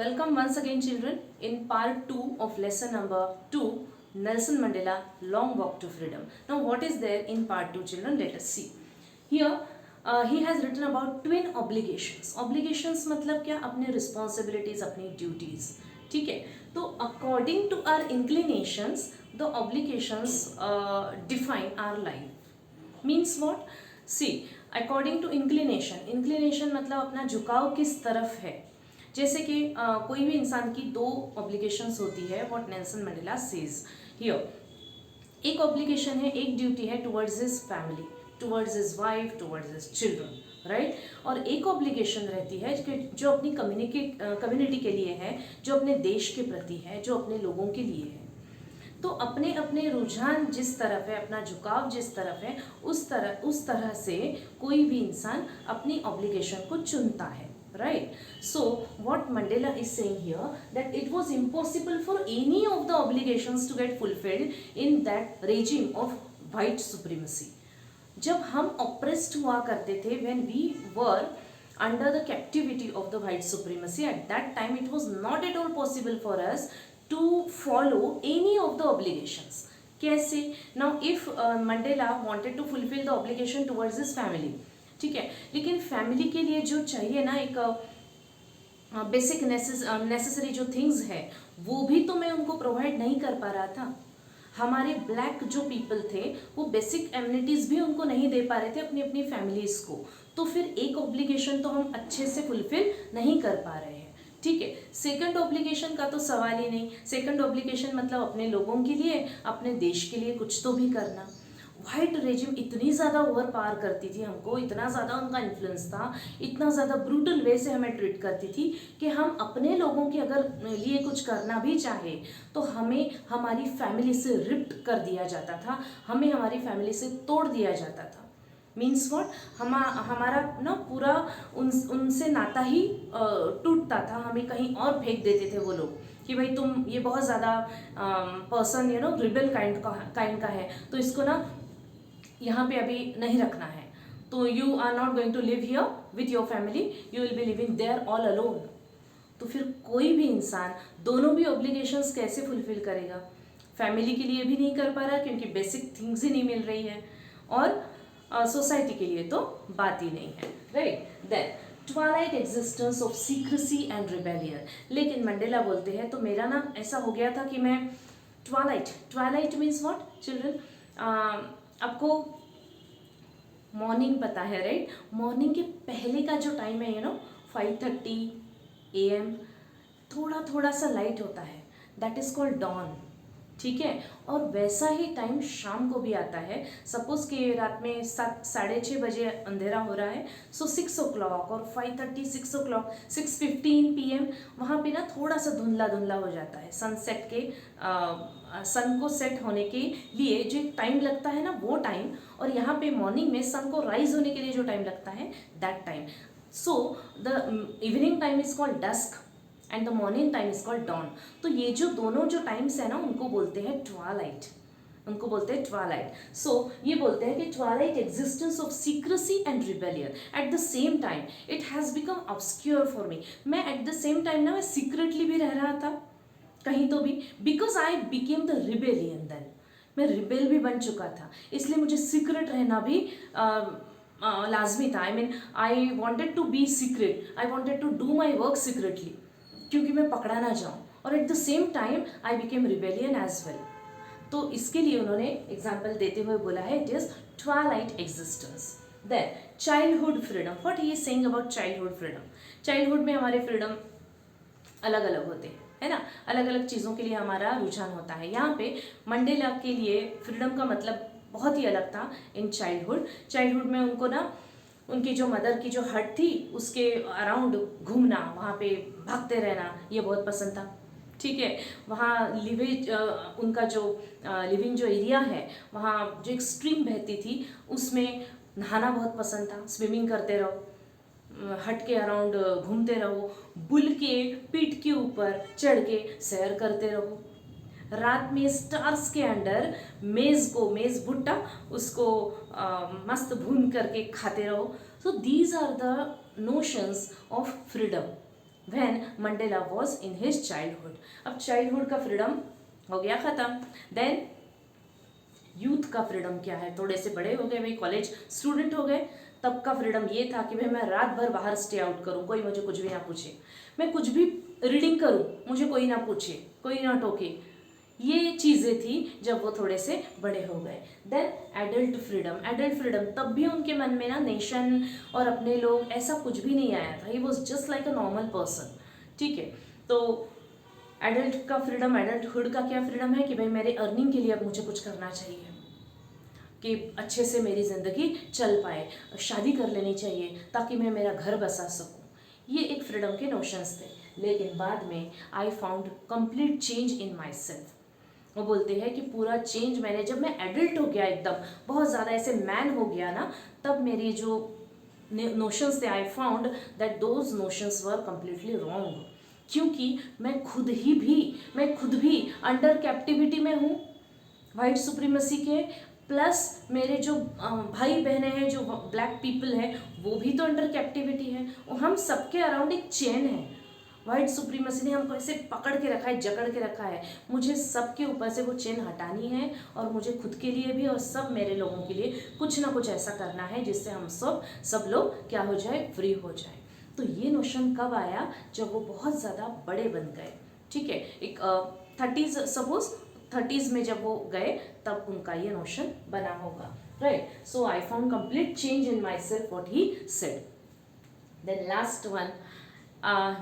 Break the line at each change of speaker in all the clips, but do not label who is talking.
Welcome once again, children, in part 2 of lesson number 2, Nelson Mandela Long Walk to Freedom. Now, what is there in part 2, children? Let us see. Here, he has written about twin obligations. Obligations मतलब क्या? अपने responsibilities, अपनी duties. ठीक है? तो according to our inclinations, the obligations define our life. Means what? See, according to inclination. Inclination मतलब अपना झुकाव किस तरफ है. जैसे कि कोई भी इंसान की दो ऑब्लिगेशंस होती है. What Nelson Mandela says here, एक ऑब्लिगेशन है, एक ड्यूटी है towards his family, towards his wife, towards his children, right. और एक ऑब्लिगेशन रहती है जो अपनी कम्युनिटी के लिए है, जो अपने देश के प्रति है, जो अपने लोगों के लिए है. तो अपने अपने रुझान जिस तरफ है, अपना झुकाव जिस तरफ है, उस तरह से कोई भी इंसान अपनी ऑब्लिगेशन को चुनता है. Right. So what Mandela is saying here, that it was impossible for any of the obligations to get fulfilled in that regime of white supremacy. जब हम oppressed हुआ करते थे, when we were under the captivity of the white supremacy, at that time it was not at all possible for us to follow any of the obligations. कैसे? Now if Mandela wanted to fulfill the obligation towards his family, ठीक है, लेकिन family के लिए जो चाहिए ना, एक बेसिक नेसेसरी जो थिंग्स है, वो भी तो मैं उनको प्रोवाइड नहीं कर पा रहा था. हमारे ब्लैक जो पीपल थे, वो बेसिक एमिनिटीज़ भी उनको नहीं दे पा रहे थे अपनी अपनी फैमिलीज़ को. तो फिर एक ऑब्लिगेशन तो हम अच्छे से फुलफिल नहीं कर पा रहे हैं. ठीक है. सेकंड ऑब्लिगेशन का तो सवाल ही नहीं. सेकंड ऑब्लिगेशन मतलब अपने लोगों के लिए, अपने देश के लिए कुछ तो भी करना. वाइट रेजिम इतनी ज़्यादा ओवर पावर करती थी हमको, इतना ज़्यादा उनका इन्फ्लुएंस था, इतना ज़्यादा ब्रूटल वे से हमें ट्रीट करती थी कि हम अपने लोगों के अगर लिए कुछ करना भी चाहे तो हमें हमारी फैमिली से रिप्ट कर दिया जाता था, हमें हमारी फैमिली से तोड़ दिया जाता था. मीन्स व्हाट, हमारा ना पूरा उनसे नाता ही टूटता था. हमें कहीं और फेंक देते थे वो लोग कि भाई तुम ये बहुत ज़्यादा पर्सन रिबेल काइंड का है, तो इसको ना यहाँ पे अभी नहीं रखना है. तो you are not going to live here with your family, you will be living there all alone. तो फिर कोई भी इंसान दोनों भी ऑब्लिगेशंस कैसे फुलफिल करेगा? फैमिली के लिए भी नहीं कर पा रहा क्योंकि बेसिक थिंग्स ही नहीं मिल रही है, और सोसाइटी के लिए तो बात ही नहीं है, right. Then twilight existence of secrecy and rebellion. लेकिन मंडेला बोलते हैं, तो मेरा ना ऐसा हो गया था कि मैं ट्वाइलाइट मीन्स व्हाट चिल्ड्रन, आपको मॉर्निंग पता है, राइट. मॉर्निंग के पहले का जो टाइम है 5:30 AM, थोड़ा थोड़ा सा लाइट होता है, दैट इज कॉल्ड डॉन. ठीक है. और वैसा ही टाइम शाम को भी आता है. सपोज कि रात में 7-6:30 बजे अंधेरा हो रहा है, सो 6 o'clock और 5:30, 6 o'clock, 6:15 PM, वहाँ पे ना थोड़ा सा धुंधला धुंधला हो जाता है. सनसेट के सन को सेट होने के लिए जो टाइम लगता है ना, वो टाइम, और यहाँ पे मॉर्निंग में सन को राइज होने के लिए जो टाइम लगता है, that time. So the evening time is called dusk and the morning time is called dawn. तो ये जो दोनों जो टाइम्स है ना, उनको बोलते हैं ट्वाइलाइट, उनको बोलते हैं ट्वाइलाइट. सो ये बोलते हैं कि Twilight existence of secrecy and rebellion. Eight the same time it has become obscure for me. मैं एट द सेम टाइम ना, मैं सीक्रेटली भी रह रहा था कहीं तो भी, because I became the rebellion. Then मैं रिबेल भी बन चुका था, इसलिए मुझे सीक्रेट रहना भी लाजमी था. I wanted to be secret, I wanted to do my work secretly, क्योंकि मैं पकड़ा ना जाऊँ. और at the same time I became rebellion as well. तो इसके लिए उन्होंने एग्जाम्पल देते हुए बोला है, it is twilight existence. Then childhood freedom. What he is saying about childhood freedom. Childhood में हमारे फ्रीडम अलग अलग होते हैं, है ना. अलग अलग चीज़ों के लिए हमारा रुझान होता है. यहाँ पे मंडेला के लिए फ्रीडम का मतलब बहुत ही अलग था इन चाइल्डहुड में उनको ना, उनकी जो मदर की जो हट थी उसके अराउंड घूमना, वहाँ पे भागते रहना, ये बहुत पसंद था. ठीक है. वहाँ उनका जो लिविंग जो एरिया है, वहाँ जो एक स्ट्रीम बहती थी, उसमें नहाना बहुत पसंद था. स्विमिंग करते रहो, हट के अराउंड घूमते रहो, बुल के पीठ के ऊपर चढ़ के सैर करते रहो. रात में स्टार्स के अंडर मेज़ भुट्टा उसको मस्त भून करके खाते रहो. So these are the notions of freedom. When Mandela was in his childhood. अब चाइल्डहुड का फ्रीडम हो गया ख़त्म। देन यूथ का फ्रीडम क्या है, थोड़े से बड़े हो गए भाई, कॉलेज स्टूडेंट हो गए, तब का फ्रीडम ये था कि भाई मैं रात भर बाहर स्टे आउट करूँ, कोई मुझे कुछ भी ना पूछे, मैं कुछ भी रीडिंग करूँ, मुझे कोई ना पूछे, कोई ना टोके। ये चीज़ें थी जब वो थोड़े से बड़े हो गए। Then adult freedom, adult freedom तब भी उनके मन में ना नेशन और अपने लोग ऐसा कुछ भी नहीं आया था, he was just like a normal person. ठीक है, तो एडल्ट का फ्रीडम, एडल्टहुड का क्या फ्रीडम है कि भाई मेरे अर्निंग के लिए अब मुझे कुछ करना चाहिए कि अच्छे से मेरी ज़िंदगी चल पाए, शादी कर लेनी चाहिए ताकि मैं मेरा घर बसा सकूं। ये एक फ्रीडम के नोशंस थे। लेकिन बाद में आई found complete change in my self. वो बोलते हैं कि पूरा चेंज मैंने, जब मैं एडल्ट हो गया, एकदम बहुत ज़्यादा ऐसे मैन हो गया ना, तब मेरी जो नोशंस थे, I found that those notions were completely wrong. क्योंकि मैं खुद भी अंडर कैप्टिविटी में हूँ वाइट सुप्रीमेसी के, प्लस मेरे जो भाई बहनें हैं, जो ब्लैक पीपल है, वो भी तो अंडर कैप्टिविटी है, और हम सबके अराउंड एक चेन है। वाइट सुप्रीमेसी ने हमको ऐसे पकड़ के रखा है, जकड़ के रखा है। मुझे सबके ऊपर से वो चेन हटानी है, और मुझे खुद के लिए भी और सब मेरे लोगों के लिए कुछ ना कुछ ऐसा करना है जिससे हम सब लोग क्या हो जाए, फ्री हो जाए। तो ये नोशन कब आया, जब वो बहुत ज़्यादा बड़े बन गए। ठीक है, एक 30s, सपोज 30s में जब वो गए, तब उनका ये नोशन बना होगा, right. So I found complete change in my self, what he said. Then last one,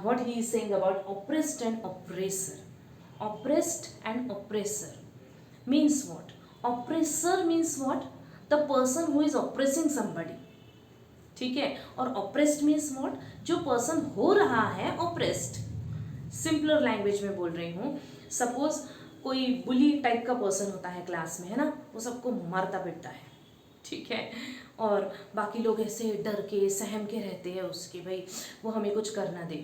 what he is saying about oppressed and oppressor. Oppressed and oppressor means what? Oppressor means what? The person who is oppressing somebody. ठीक है, और oppressed means what? जो person हो रहा है oppressed. Simpler language में बोल रही हूँ। सपोज कोई बुली टाइप का पर्सन होता है क्लास में, है ना, वो सबको मारता पीटता है, ठीक है, और बाकी लोग ऐसे डर के सहम के रहते हैं उसके, भाई वो हमें कुछ करना दे।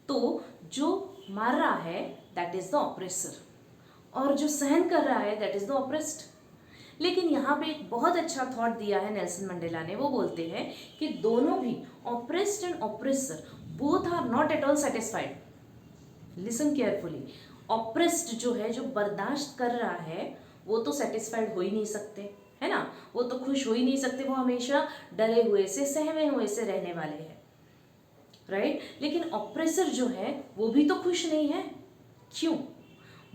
तो जो मार रहा है दैट इज द ऑप्रेसर, और जो सहन कर रहा है दैट इज द ऑप्रेस्ड। लेकिन यहाँ पे एक बहुत अच्छा थॉट दिया है नेल्सन मंडेला ने। वो बोलते हैं कि दोनों भी, oppressed and oppressor, both are not at all satisfied. Listen carefully. Oppressed जो है, जो बर्दाश्त कर रहा है, वो तो सेटिस्फाइड हो ही नहीं सकते, है ना, वो तो खुश हो ही नहीं सकते, वो हमेशा डरे हुए से, सहमे हुए से रहने वाले हैं, राइट। लेकिन ऑप्रेसर जो है वो भी तो खुश नहीं है। क्यों?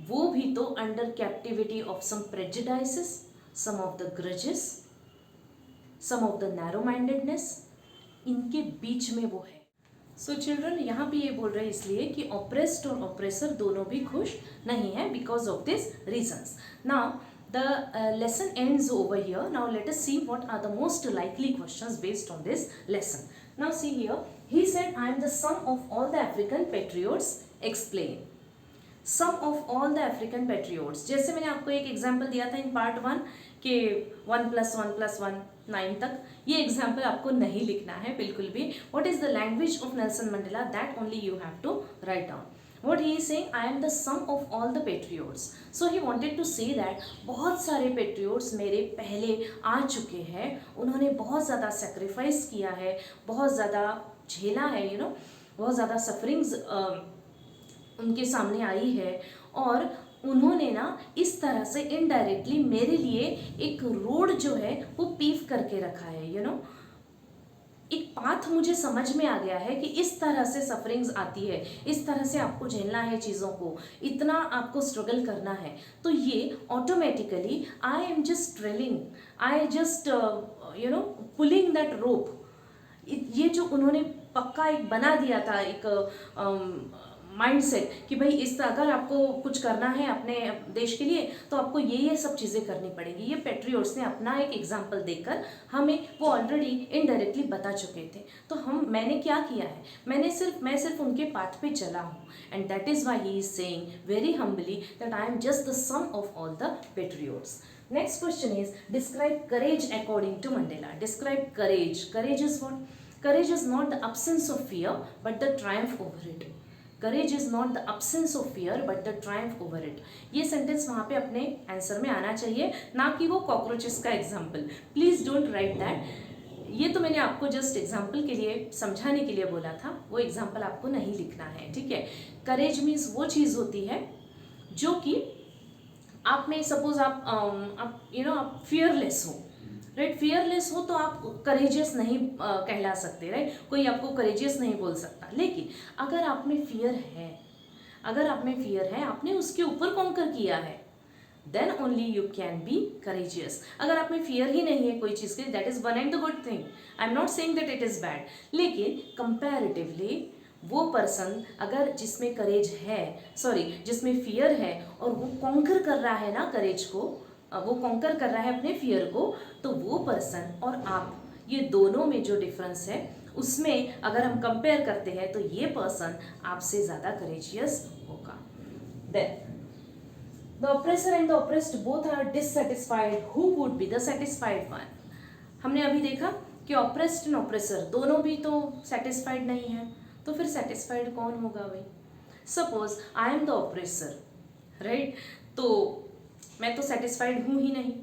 वो भी तो under captivity of some prejudices, some of the grudges, some of the narrow mindedness, इनके बीच में वो है। सो चिल्ड्रन, यहाँ पे ये बोल रहे हैं इसलिए कि ऑप्रेस्ड और ऑप्रेसर दोनों भी खुश नहीं है, because of this reasons. Now the lesson ends over here. Now let us see what are the most likely questions based on this lesson. Now see here, he said I am the sum of all the African patriots. Explain. Sum of all the African patriots. जैसे मैंने आपको एक example दिया था in part 1 के 1 + 1 + 1 9 तक, ये example आपको नहीं लिखना है बिल्कुल भी। What is the language of Nelson Mandela? That only you have to write down. What he is saying, I am the sum of all the patriots. So he wanted to say that बहुत सारे patriots मेरे पहले आ चुके हैं, उन्होंने बहुत ज़्यादा sacrifice किया है, बहुत ज़्यादा झेला है, you know, बहुत ज़्यादा सफरिंग्स उनके सामने आई है, और उन्होंने ना इस तरह से इनडायरेक्टली मेरे लिए एक रोड जो है वो पीव करके रखा है, you know, एक पाथ मुझे समझ में आ गया है कि इस तरह से सफरिंग्स आती है, इस तरह से आपको झेलना है चीज़ों को, इतना आपको स्ट्रगल करना है। तो ये automatically I am just trailing, I just you know pulling that rope. ये जो उन्होंने पक्का एक बना दिया था, एक माइंडसेट कि भाई इस अगर आपको कुछ करना है अपने देश के लिए तो आपको ये सब चीज़ें करनी पड़ेगी। ये पेट्रियोट्स ने अपना एक एग्जाम्पल देकर हमें वो ऑलरेडी इनडायरेक्टली बता चुके थे। तो मैंने क्या किया है, मैं सिर्फ उनके पाथ पे चला हूँ, and that is why he is saying very humbly that I am just the sum of all the patriots. Next question is, describe courage according to Mandela. Describe courage. Courage is what? Courage is not the absence of fear but the triumph over it. Courage is not the absence of fear but the triumph over it. ये sentence वहाँ पे अपने answer में आना चाहिए, ना कि वो कॉकरोचेस का example. Please don't write that. ये तो मैंने आपको जस्ट एग्जाम्पल के लिए समझाने के लिए बोला था, वो एग्जाम्पल आपको नहीं लिखना है, ठीक है। करेज मीन्स वो चीज़ होती है जो कि आप में सपोज आप आप फियरलेस हो, राइट। फियरलेस हो तो आप करेजियस नहीं कहला सकते, राइट। कोई आपको करेजियस नहीं बोल सकता। लेकिन अगर आप में फियर है, आपने उसके ऊपर कॉन्कर किया है, then only you can be courageous. अगर आप में फियर ही नहीं है कोई चीज़ की, that is one and the good thing. I am not saying that it is bad, लेकिन कंपैरेटिवली वो पर्सन अगर जिसमें करेज है, जिसमें फियर है और वो कॉन्कर कर रहा है ना करेज को, वो कॉन्कर कर रहा है अपने फियर को, तो वो पर्सन और आप, ये दोनों में जो डिफरेंस है उसमें अगर हम कंपेयर करते हैं तो ये पर्सन आपसे ज़्यादा करेजियस होगा। Then the oppressor and the oppressed both are dissatisfied, who would be the satisfied one. हमने अभी देखा कि ऑप्रेस्ड एंड ऑप्रेसर दोनों भी तो सेटिस्फाइड नहीं है, तो फिर सेटिस्फाइड कौन होगा भाई? Suppose I am the oppressor, right, तो मैं तो सेटिस्फाइड हूँ ही नहीं।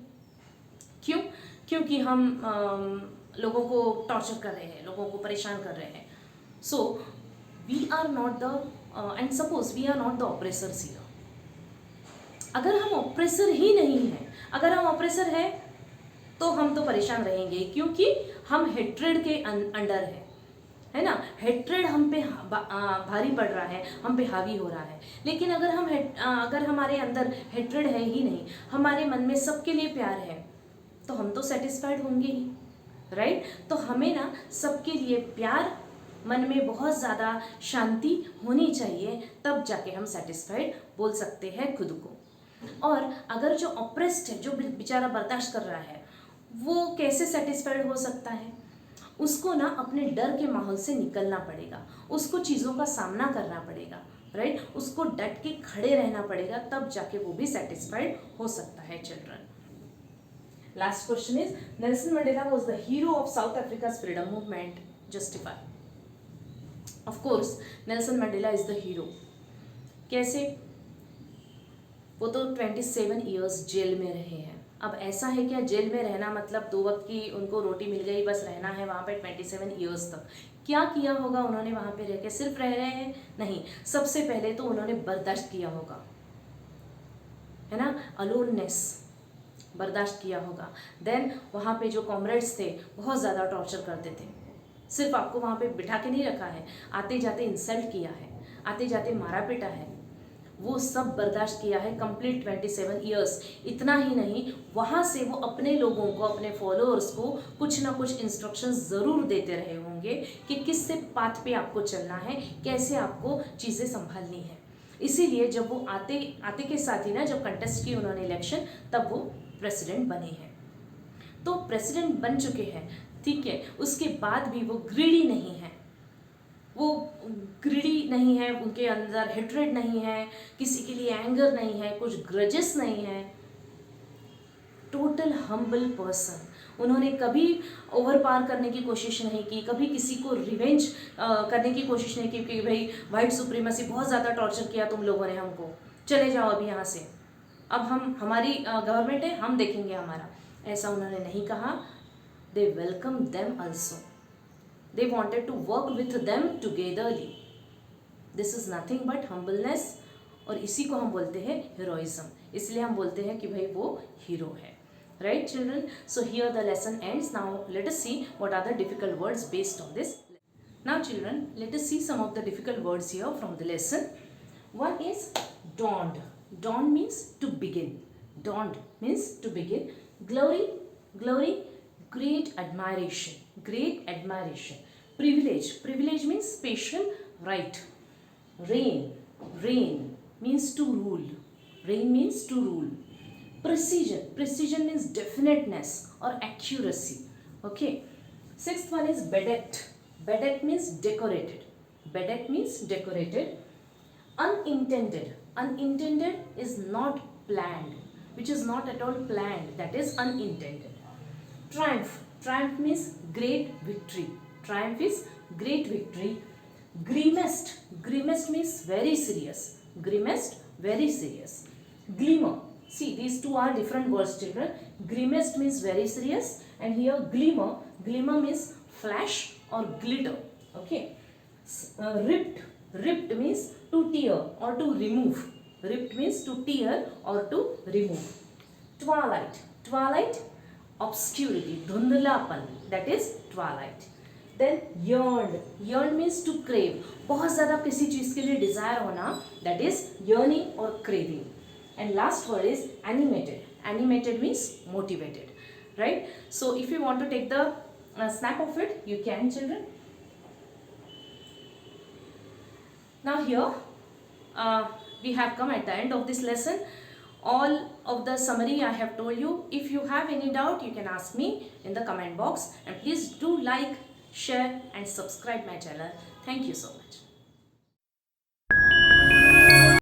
क्यों? क्योंकि हम लोगों को टॉर्चर कर रहे हैं, लोगों को परेशान कर रहे हैं। So we are not the and suppose we are not the oppressors here. अगर हम ऑप्रेसर ही नहीं हैं, अगर हम ऑप्रेसर हैं तो हम तो परेशान रहेंगे, क्योंकि हम हेट्रेड के अंडर है ना। हेट्रेड हम पे भारी पड़ रहा है, हम पे हावी हो रहा है। लेकिन अगर हमारे अंदर हेट्रेड है ही नहीं, हमारे मन में सबके लिए प्यार है, तो हम तो सेटिस्फाइड होंगे ही, राइट। तो हमें ना सबके लिए प्यार, मन में बहुत ज़्यादा शांति होनी चाहिए, तब जाके हम सेटिस्फाइड बोल सकते हैं खुद को। और अगर जो ऑप्रेस्ड है, जो बेचारा बर्दाश्त कर रहा है, वो कैसे सेटिस्फाइड हो सकता है? उसको ना अपने डर के माहौल से निकलना पड़ेगा, उसको चीज़ों का सामना करना पड़ेगा, राइट। उसको डट के खड़े रहना पड़ेगा, तब जाके वो भी सेटिस्फाइड हो सकता है children. Last question is, Nelson Mandela was the hero of South Africa's freedom movement, justify. Of course Nelson Mandela is the hero. कैसे? वो तो 27 ईयर्स जेल में रहे हैं। अब ऐसा है क्या जेल में रहना मतलब 2 वक्त की उनको रोटी मिल गई, बस रहना है वहाँ पे 27 ईयर्स तक? क्या किया होगा उन्होंने वहाँ पे रह के? सिर्फ रह रहे हैं? नहीं, सबसे पहले तो उन्होंने बर्दाश्त किया होगा, है ना, अलोननेस बर्दाश्त किया होगा। देन वहाँ पे जो कॉमरेड्स थे बहुत ज़्यादा टॉर्चर करते थे, सिर्फ आपको वहाँ पे बिठा के नहीं रखा है, आते जाते इंसल्ट किया है, आते जाते मारा पीटा है, वो सब बर्दाश्त किया है कंप्लीट 27 ईयर्स। इतना ही नहीं, वहाँ से वो अपने लोगों को, अपने फॉलोअर्स को कुछ ना कुछ इंस्ट्रक्शंस ज़रूर देते रहे होंगे कि किस से पाथ पे आपको चलना है, कैसे आपको चीज़ें संभालनी है। इसीलिए जब वो आते के साथ ही ना, जब कंटेस्ट की उन्होंने इलेक्शन, तब वो प्रेसिडेंट बने हैं। तो प्रेसिडेंट बन चुके हैं, ठीक है, उसके बाद भी वो ग्रीडी नहीं है, उनके अंदर हेट्रेड नहीं है, किसी के लिए एंगर नहीं है, कुछ ग्रजेस नहीं है। Total humble person. उन्होंने कभी ओवर पार करने की कोशिश नहीं की, कभी किसी को रिवेंज करने की कोशिश नहीं की कि भाई वाइट सुप्रीमेसी, बहुत ज़्यादा टॉर्चर किया तुम लोगों ने हमको, चले जाओ अभी यहाँ से, अब हमारी गवर्नमेंट है, हम देखेंगे हमारा। ऐसा उन्होंने नहीं कहा। They welcome them also, they wanted to work with them togetherly. This is nothing but humbleness, और इसी को हम बोलते हैं हीरोइज्म। इसलिए हम बोलते हैं कि भाई वो हीरो है, right children. So here the lesson ends. Now let us see what are the difficult words based on this. Now children, let us see some of the difficult words here from the lesson. One is dawned. Dawn means to begin. Dawned means to begin. Glory, glory, great admiration. Great admiration. Privilege. Privilege means special right. Reign. Reign means to rule. Reign means to rule. Precision. Precision means definiteness or accuracy. Okay. Sixth one is bedecked. Bedecked means decorated. Bedecked means decorated. Unintended. Unintended is not planned, which is not at all planned. That is unintended. Triumph. Triumph means great victory. Triumph is great victory. Grimaced. Grimaced means very serious. Grimaced, very serious. Glimmer. See, these two are different words, children. Grimaced means very serious and here glimmer, glimmer means flash or glitter. Okay. Ripped means to tear or to remove. Ripped means to tear or to remove. Twilight, obscurity, धुंधलापन, that is twilight. Then yearned means to crave, बहुत ज़्यादा किसी चीज़ के लिए desire होना, that is yearning or craving. And last word is animated means motivated, right? So if you want to take the snap of it, you can, children. Now here we have come at the end of this lesson. All of the summary I have told you. If you have any doubt, you can ask me in the comment box, and please do like, share and subscribe my channel. Thank you so much.